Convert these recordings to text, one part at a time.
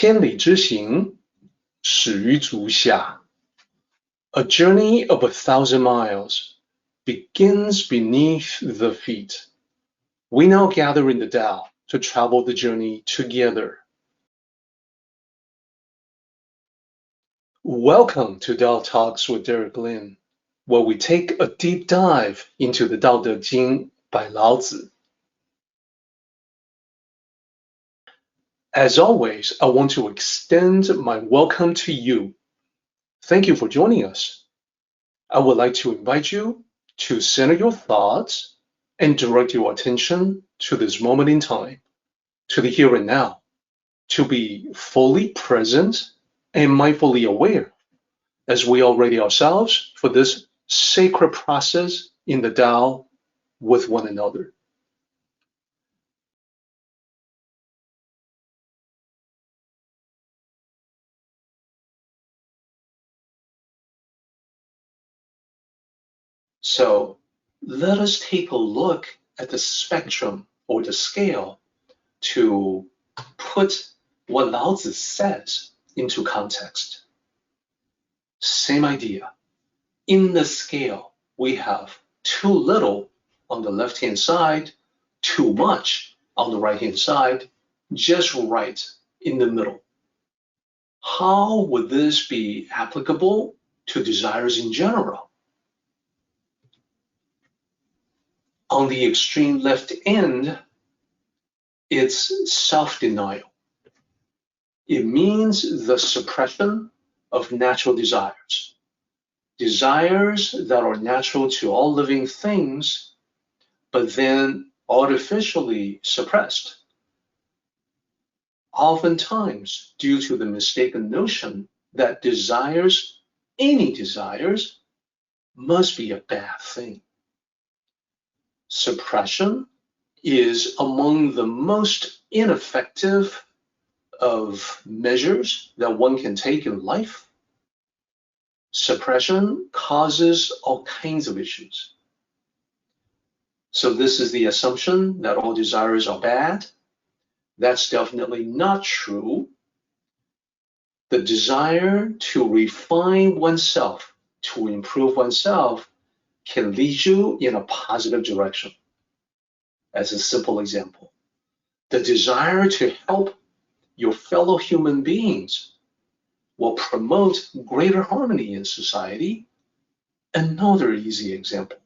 千里之行，始于足下。A journey of 1,000 miles begins beneath the feet. We now gather in the Tao to travel the journey together. Welcome to Tao Talks with Derek Lin, where we take a deep dive into the Tao Te Ching by Lao Tzu. As always, I want to extend my welcome to you. Thank you for joining us. I would like to invite you to center your thoughts and direct your attention to this moment in time, to the here and now, to be fully present and mindfully aware as we are ready ourselves for this sacred process in the Tao with one another. So let us take a look at the spectrum or the scale to put what Lao Tzu says into context. Same idea. In the scale, we have too little on the left-hand side, too much on the right-hand side, just right in the middle. How would this be applicable to desires in general? On the extreme left end, it's self-denial. It means the suppression of natural desires. Desires that are natural to all living things, but then artificially suppressed. Oftentimes, due to the mistaken notion that desires, any desires, must be a bad thing. Suppression is among the most ineffective of measures that one can take in life. Suppression causes all kinds of issues. So this is the assumption that all desires are bad. That's definitely not true. The desire to refine oneself, to improve oneself, can lead you in a positive direction. As a simple example, the desire to help your fellow human beings will promote greater harmony in society. Another easy example.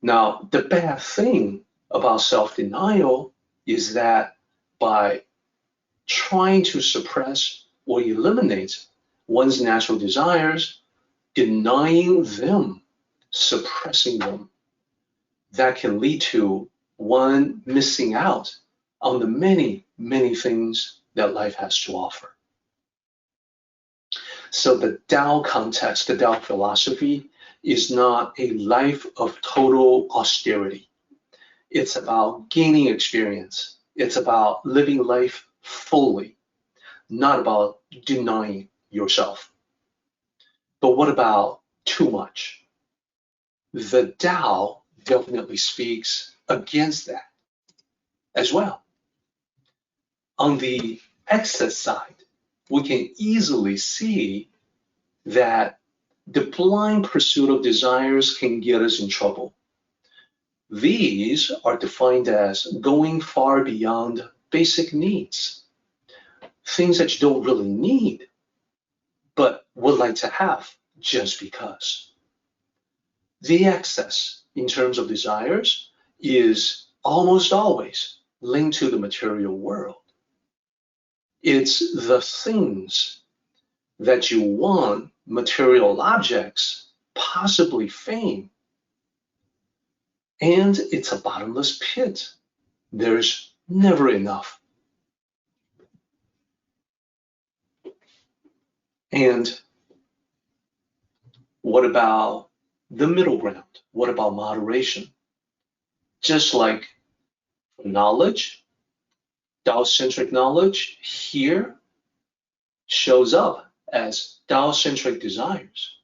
Now, the bad thing about self-denial is that by trying to suppress or eliminate one's natural desires, denying them, suppressing them, that can lead to one missing out on the many, many things that life has to offer. So the Tao context, the Tao philosophy, is not a life of total austerity. It's about gaining experience. It's about living life fully, not about denying yourself. But what about too much? The Tao definitely speaks against that as well. On the excess side, we can easily see that the blind pursuit of desires can get us in trouble. These are defined as going far beyond basic needs, things that you don't really need, but would like to have just because. The excess in terms of desires is almost always linked to the material world. It's the things that you want, material objects, possibly fame. And it's a bottomless pit. There's never enough. And what about the middle ground? What about moderation? Just like knowledge, Tao-centric knowledge here shows up as Tao-centric desires.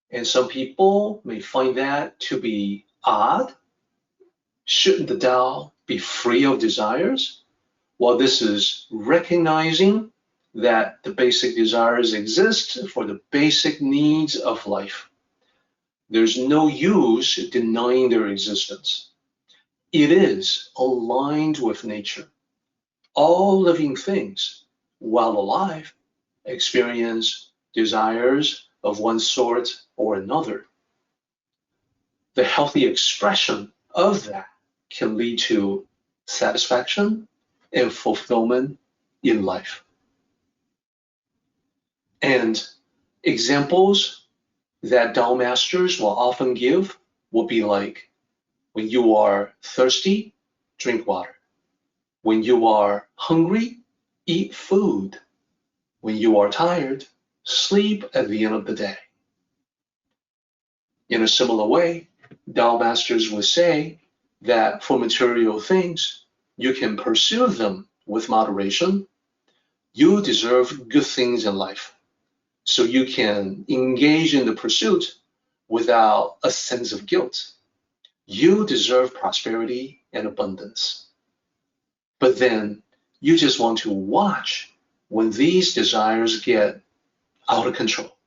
And some people may find that to be odd. Shouldn't the Tao be free of desires? Well, this is recognizing that the basic desires exist for the basic needs of life. There's no use denying their existence. It is aligned with nature. All living things, while alive, experience desires of one sort or another. The healthy expression of that can lead to satisfaction and fulfillment in life. And examples that Tao masters will often give will be like, when you are thirsty, drink water. When you are hungry, eat food. When you are tired, sleep at the end of the day. In a similar way, Tao masters would say that for material things, you can pursue them with moderation. You deserve good things in life, so you can engage in the pursuit without a sense of guilt. You deserve prosperity and abundance. But then you just want to watch when these desires get out of control.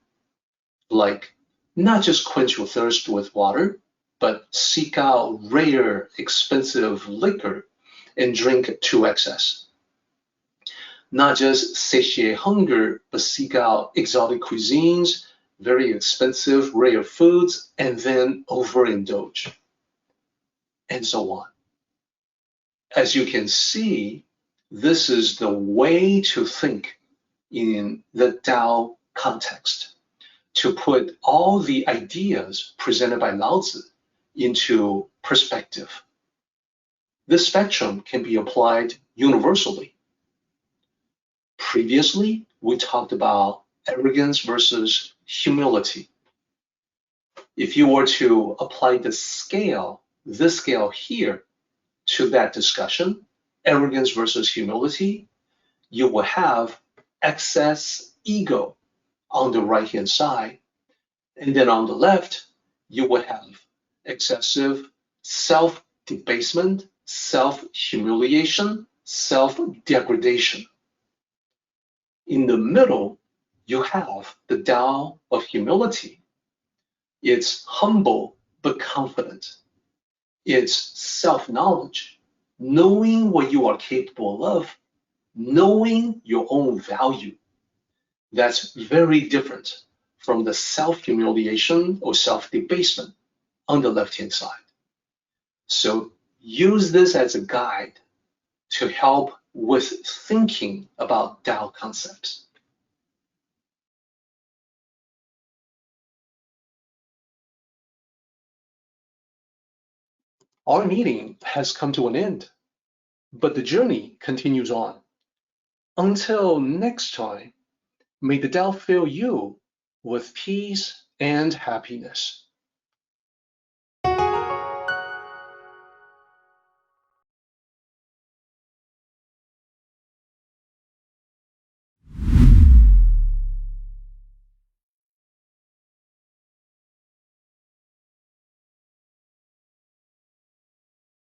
Like, not just quench your thirst with water, but seek out rare, expensive liquor and drink to excess. Not just satiate hunger, but seek out exotic cuisines, very expensive, rare foods, and then overindulge, and so on. As you can see, this is the way to think in the Tao context, to put all the ideas presented by Lao Tzu into perspective. This spectrum can be applied universally. Previously, we talked about arrogance versus humility. If you were to apply this scale here, to that discussion, arrogance versus humility, you will have excess ego on the right-hand side. And then on the left, you would have excessive self-debasement, self-humiliation, self-degradation. In the middle, you have the Tao of humility. It's humble but confident. It's self-knowledge, knowing what you are capable of, knowing your own value. That's very different from the self-humiliation or self-debasement on the left-hand side. So use this as a guide to help with thinking about Tao concepts. Our meeting has come to an end, but the journey continues on. Until next time, may the Tao fill you with peace and happiness.